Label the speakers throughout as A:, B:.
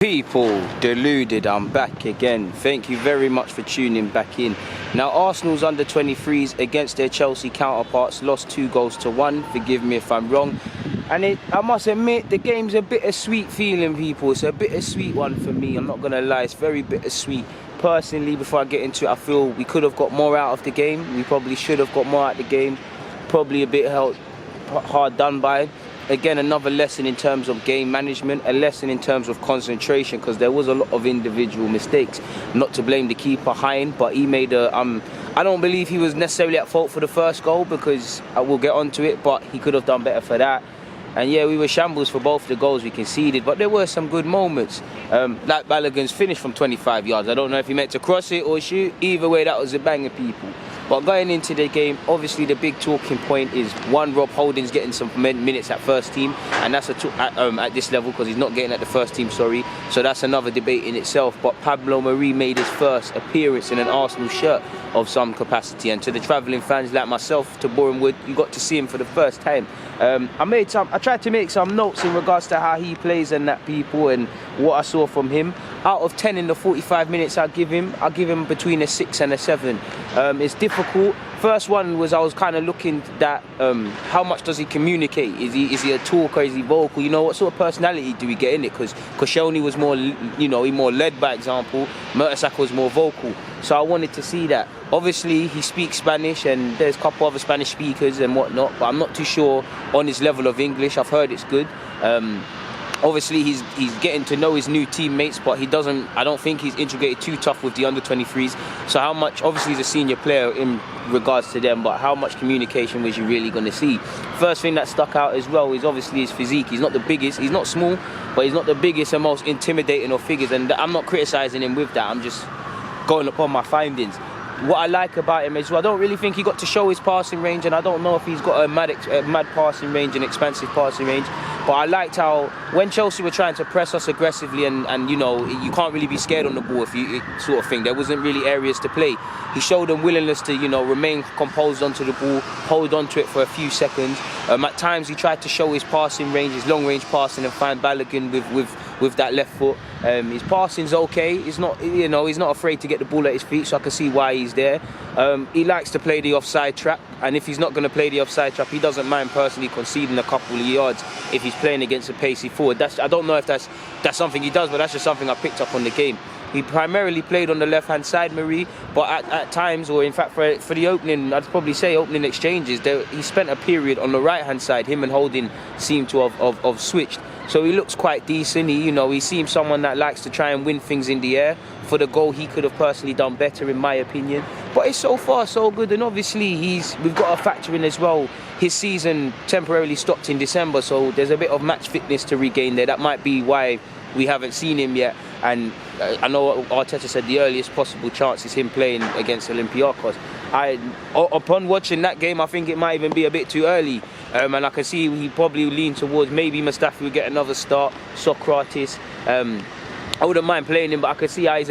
A: People, Deluded, I'm back again. Thank you very much for tuning back in. Now, Arsenal's under 23s against their Chelsea counterparts lost 2-1. Forgive me if I'm wrong. And I must admit, the game's a bittersweet feeling, people. It's a bittersweet one for me. I'm not going to lie, it's very bittersweet. Personally, before I get into it, I feel we could have got more out of the game. We probably should have got more out of the game. Probably a bit hard done by. Again, another lesson in terms of game management, a lesson in terms of concentration, because there was a lot of individual mistakes. Not to blame the keeper, Hakim, but he made a... I don't believe he was necessarily at fault for the first goal, because I will get onto it, but he could have done better for that. And yeah, we were shambles for both the goals we conceded, but there were some good moments. Like Balogun's finish from 25 yards. I don't know if he meant to cross it or shoot. Either way, that was a banger, people. But going into the game, obviously the big talking point is, one, Rob Holding's getting some minutes at first team, and that's at this level, because he's not getting at the first team, sorry. So that's another debate in itself. But Pablo Mari made his first appearance in an Arsenal shirt of some capacity, and to the travelling fans like myself to Bournemouth, you got to see him for the first time. I tried to make some notes in regards to how he plays and that, people, and what I saw from him. Out of 10 in the 45 minutes I'll give him between a 6 and a 7. It's difficult. First one was I was kind of looking at how much does he communicate? Is he a talker? Is he vocal? You know, what sort of personality do we get in it? Because Koscielny was more, you know, he more led by example. Mertesacker was more vocal. So I wanted to see that. Obviously, he speaks Spanish, and there's a couple other Spanish speakers and whatnot, but I'm not too sure on his level of English. I've heard it's good. Obviously, he's getting to know his new teammates, but I don't think he's integrated too tough with the under 23s. So how much, obviously he's a senior player in regards to them, but how much communication was you really going to see? First thing that stuck out as well is obviously his physique. He's not the biggest, he's not small, but he's not the biggest and most intimidating of figures, and I'm not criticising him with that. I'm just going upon my findings. What I like about him is, well, I don't really think he got to show his passing range, and I don't know if he's got a mad passing range and expansive passing range. But I liked how when Chelsea were trying to press us aggressively, and you know, you can't really be scared on the ball if you sort of thing. There wasn't really areas to play. He showed them willingness to, you know, remain composed onto the ball, hold onto it for a few seconds. At times he tried to show his passing range, his long range passing, and find Balogun with that left foot. His passing's okay. He's not, you know, he's not afraid to get the ball at his feet, so I can see why he's there. He likes to play the offside trap, and if he's not going to play the offside trap, he doesn't mind personally conceding a couple of yards if he's playing against a pacey forward. I don't know if that's something he does, but that's just something I picked up on the game. He primarily played on the left-hand side, Marie, but at times, or in fact for the opening, I'd probably say opening exchanges, he spent a period on the right-hand side. Him and Holding seem to have switched. So he looks quite decent. He seems someone that likes to try and win things in the air. For the goal, he could have personally done better, in my opinion. But it's so far so good, and obviously we've got to factor in as well. His season temporarily stopped in December, so there's a bit of match fitness to regain there. That might be why we haven't seen him yet. And I know Arteta said the earliest possible chance is him playing against Olympiacos. Upon watching that game, I think it might even be a bit too early. And I can see he probably lean towards maybe Mustafi will get another start, Socrates. I wouldn't mind playing him, but I can see how he's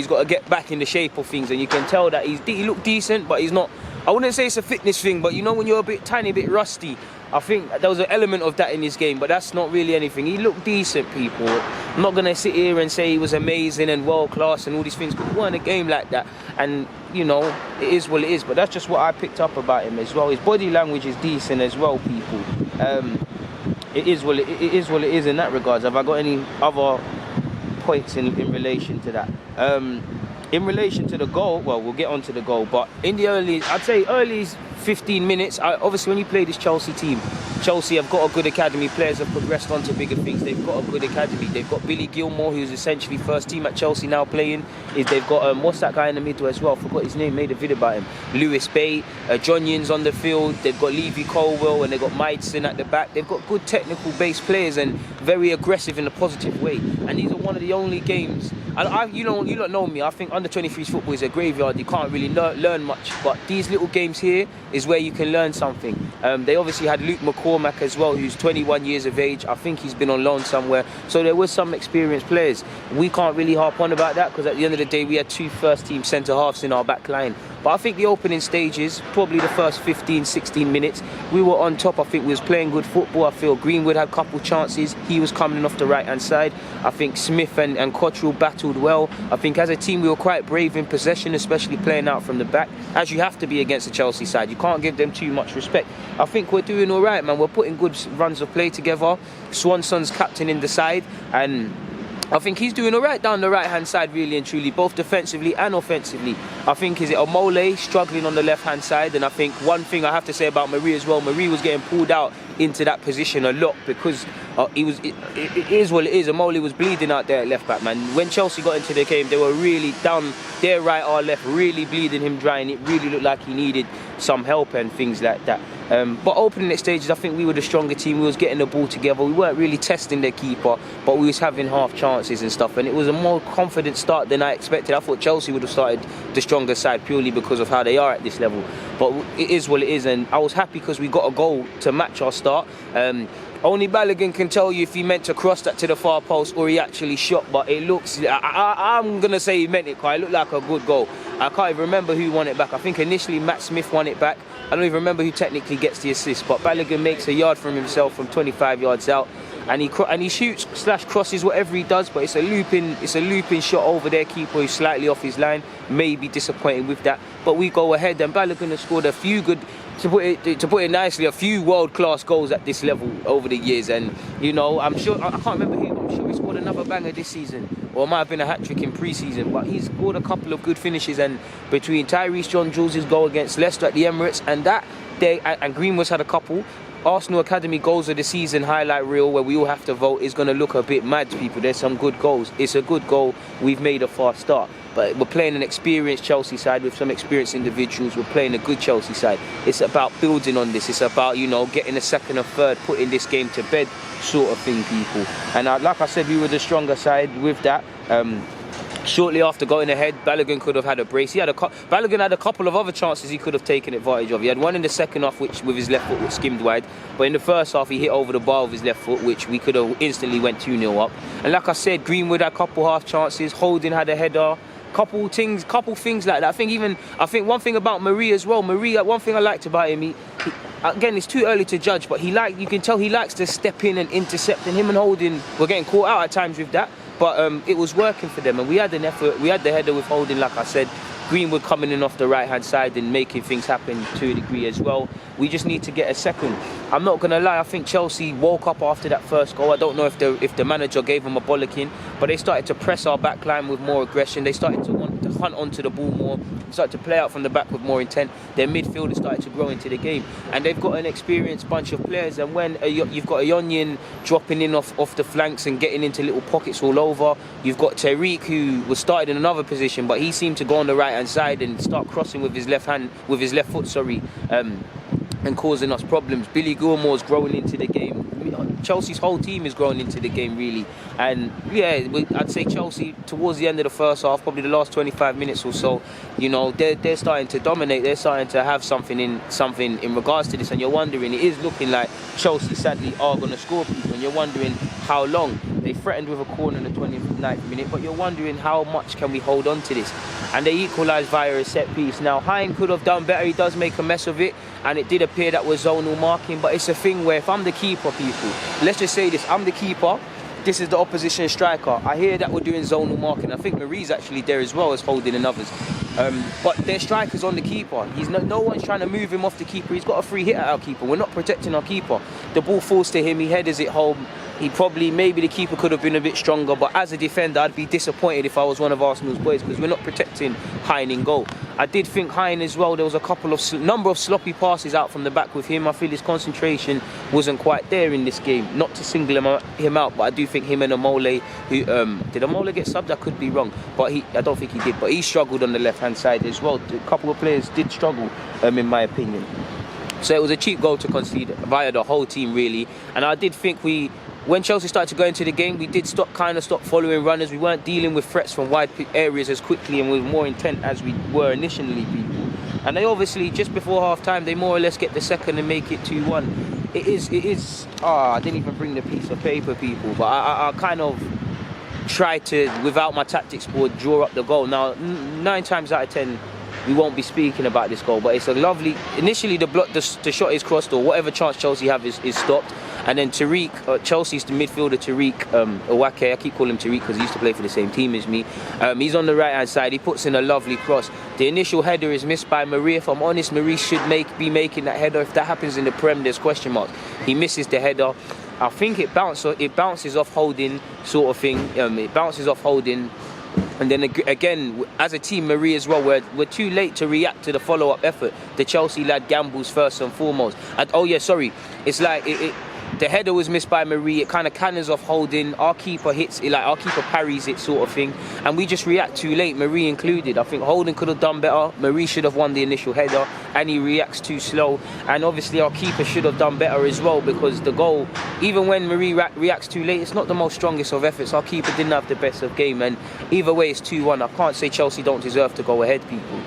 A: got to get back in the shape of things, and you can tell that he looked decent, but he's not. I wouldn't say it's a fitness thing, but you know when you're a tiny bit rusty, I think there was an element of that in his game, but that's not really anything. He looked decent, people. I'm not going to sit here and say he was amazing and world-class and all these things, but he won a game like that. And, you know, it is what it is, but that's just what I picked up about him as well. His body language is decent as well, people. It is what it is in that regards. Have I got any other points in relation to that? In relation to the goal, well, we'll get on to the goal, but in the early 15 minutes, obviously when you play this Chelsea team, Chelsea have got a good academy, players have progressed on to bigger things, they've got a good academy, they've got Billy Gilmore, who's essentially first team at Chelsea now playing, they've got, what's that guy in the middle as well, I forgot his name, made a video about him, Lewis Bay, John Yin's on the field, they've got Levy Colwell, and they've got Maidson at the back, they've got good technical based players and very aggressive in a positive way, and these are one of the only games, you don't know me, I think under 23's football is a graveyard, you can't really learn much, but these little games here is where you can learn something. They obviously had Luke McCormack as well, who's 21 years of age. I think he's been on loan somewhere. So there was some experienced players. We can't really harp on about that because at the end of the day, we had two first-team centre-halves in our back line. But I think the opening stages, probably the first 15, 16 minutes, we were on top. I think we was playing good football. I feel Greenwood had a couple chances. He was coming off the right-hand side. I think Smith and Cottrell battled well. I think as a team we were quite brave in possession, especially playing out from the back, as you have to be against the Chelsea side. You can't give them too much respect. I think we're doing all right, man. We're putting good runs of play together. Swanson's captaining the side, and I think he's doing all right down the right-hand side, really and truly, both defensively and offensively. I think, is it Omole struggling on the left-hand side? And I think one thing I have to say about Mari as well, Mari was getting pulled out into that position a lot because it is what it is. Omole was bleeding out there at left-back, man. When Chelsea got into the game, they were really down their right or left, really bleeding him dry, and it really looked like he needed some help and things like that. But opening stages, I think we were the stronger team. We was getting the ball together. We weren't really testing their keeper, but we was having half chances and stuff. And it was a more confident start than I expected. I thought Chelsea would have started the stronger side purely because of how they are at this level. But it is what it is, and I was happy because we got a goal to match our start. Only Balogun can tell you if he meant to cross that to the far post or he actually shot, but it looks, I'm going to say he meant it because it looked like a good goal. I can't even remember who won it back. I think initially Matt Smith won it back. I don't even remember who technically gets the assist, but Balogun makes a yard from himself from 25 yards out, and he shoots / crosses, whatever he does, but it's a looping shot over their keeper who's slightly off his line. Maybe disappointed with that, but we go ahead, and Balogun has scored a few good, to put it nicely, a few world-class goals at this level over the years. And you know, I'm sure, I can't remember who, I'm sure he scored another banger this season, or it might have been a hat-trick in pre-season, but he's scored a couple of good finishes. And between Tyrese John-Jules' goal against Leicester at the Emirates and that day, and Greenwood's had a couple, Arsenal Academy goals of the season highlight reel where we all have to vote is going to look a bit mad to people. There's some good goals. It's a good goal. We've made a fast start. But we're playing an experienced Chelsea side with some experienced individuals. We're playing a good Chelsea side. It's about building on this. It's about, you know, getting a second or third, putting this game to bed sort of thing, people. And like I said, we were the stronger side with that. Shortly after going ahead, Balogun could have had a brace. Balogun had a couple of other chances he could have taken advantage of. He had one in the second half, which with his left foot, which skimmed wide. But in the first half, he hit over the bar with his left foot, which we could have instantly went 2-0 up. And like I said, Greenwood had a couple half chances. Holding had a header. Couple things like that. I think one thing about Mari as well. Mari, one thing I liked about him, he again, it's too early to judge, but you can tell he likes to step in and intercept. And him and Holding were getting caught out at times with that. But it was working for them, and we had an effort. We had the header with Holding, like I said. Greenwood coming in off the right-hand side and making things happen to a degree as well. We just need to get a second. I'm not going to lie, I think Chelsea woke up after that first goal. I don't know if the manager gave them a bollocking, but they started to press our back line with more aggression. They started to want to hunt onto the ball more, started to play out from the back with more intent. Their midfielders started to grow into the game, and they've got an experienced bunch of players. And when you've got a Onion dropping in off the flanks and getting into little pockets all over, you've got Tariq, who was started in another position, but he seemed to go on the right-hand side and start crossing with his left foot, and causing us problems. Billy Gilmore's growing into the game. Chelsea's whole team is growing into the game, really. And yeah, I'd say Chelsea towards the end of the first half, probably the last 25 minutes or so, you know, they're starting to dominate. They're starting to have something in regards to this, and you're wondering, it is looking like Chelsea sadly are going to score people, and you're wondering how long. They threatened with a corner in the 29th minute, but you're wondering how much can we hold on to this. And they equalised via a set piece. Now, Hakim could have done better. He does make a mess of it, and it did appear that was zonal marking, but it's a thing where if I'm the keeper, people, let's just say this, I'm the keeper, this is the opposition striker. I hear that we're doing zonal marking. I think Mari's actually there as well as Holding and others. But their striker's on the keeper. No one's trying to move him off the keeper. He's got a free hit at our keeper. We're not protecting our keeper. The ball falls to him. He headers it home. Maybe the keeper could have been a bit stronger, but as a defender, I'd be disappointed if I was one of Arsenal's boys, because we're not protecting Hakim in goal. I did think Hakim as well, there was a number of sloppy passes out from the back with him. I feel his concentration wasn't quite there in this game. Not to single him out, but I do think him and Omole, who did Omole get subbed? I could be wrong, but I don't think he did. But he struggled on the left-hand side as well. A couple of players did struggle, in my opinion. So it was a cheap goal to concede via the whole team, really. And I did think when Chelsea started to go into the game, we did stop following runners. We weren't dealing with threats from wide areas as quickly and with more intent as we were initially, people. And they obviously, just before half-time, they more or less get the second and make it 2-1. It is. I didn't even bring the piece of paper, people. But I kind of tried to, without my tactics board, draw up the goal. Now, 9 times out of 10, we won't be speaking about this goal. But it's a lovely. Initially, the shot is crossed, or whatever chance Chelsea have is stopped. And then Tariq, Chelsea's the midfielder Tariq Owake, I keep calling him Tariq because he used to play for the same team as me. He's on the right hand side, he puts in a lovely cross. The initial header is missed by Mari. If I'm honest, Mari should be making that header. If that happens in the Prem, there's question marks. He misses the header. I think it bounces off Holding sort of thing. It bounces off Holding. And then again, as a team, Mari as well, we're too late to react to the follow-up effort. The Chelsea lad gambles first and foremost. And oh yeah, sorry, it's like the header was missed by Mari. It kind of cannons off Holding. Our keeper hits it, like our keeper parries it, sort of thing. And we just react too late, Mari included. I think Holding could have done better. Mari should have won the initial header, and he reacts too slow. And obviously our keeper should have done better as well, because the goal, even when Mari reacts too late, it's not the most strongest of efforts. Our keeper didn't have the best of game, and either way it's 2-1. I can't say Chelsea don't deserve to go ahead, people.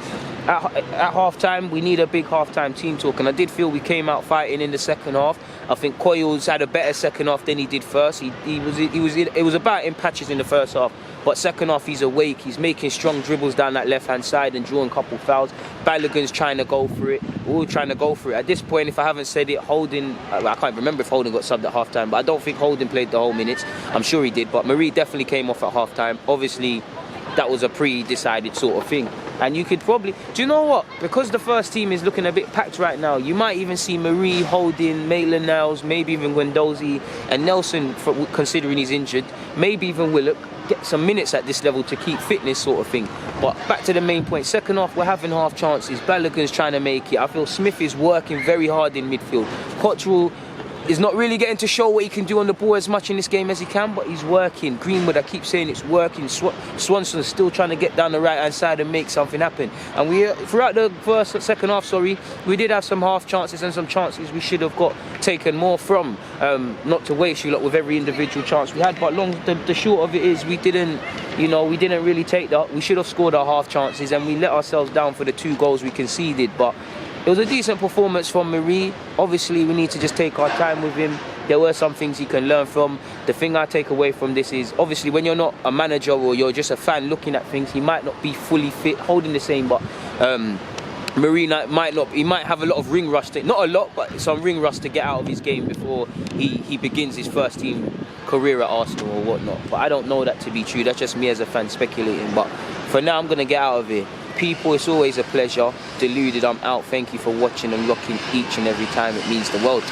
A: At half-time, we need a big half-time team talk, and I did feel we came out fighting in the second half. I think Coyles had a better second half than he did first. It was about in patches in the first half, but second half he's awake. He's making strong dribbles down that left-hand side and drawing a couple fouls. Balogun's trying to go for it. We're all trying to go for it. At this point, if I haven't said it, Holding, I can't remember if Holding got subbed at half-time, but I don't think Holding played the whole minutes. I'm sure he did, but Mari definitely came off at half-time. Obviously, that was a pre-decided sort of thing. And you could probably, do you know what? Because the first team is looking a bit packed right now, you might even see Mari, Holding, Maitland-Niles, maybe even Guendouzi, and Nelson, considering he's injured, maybe even Willock, get some minutes at this level to keep fitness sort of thing. But back to the main point, second half, we're having half chances. Balogun's trying to make it. I feel Smith is working very hard in midfield. Cottrell is not really getting to show what he can do on the ball as much in this game as he can, but he's working. Greenwood, I keep saying it's working. Swanson's still trying to get down the right-hand side and make something happen. And we, throughout the second half, we did have some half chances and some chances we should have got taken more from. Not to waste you lot with every individual chance we had, but the short of it is we didn't really take that. We should have scored our half chances, and we let ourselves down for the 2 goals we conceded. But it was a decent performance from Mari. Obviously, we need to just take our time with him. There were some things he can learn from. The thing I take away from this is, obviously, when you're not a manager or you're just a fan looking at things, he might not be fully fit, Holding the same, but Mari might not. He might have a lot of ring rust. Not a lot, but some ring rust to get out of his game before he begins his first team career at Arsenal or whatnot. But I don't know that to be true. That's just me as a fan speculating. But for now, I'm going to get out of here. People, it's always a pleasure. Deluded, I'm out. Thank you for watching and rocking each and every time. It means the world.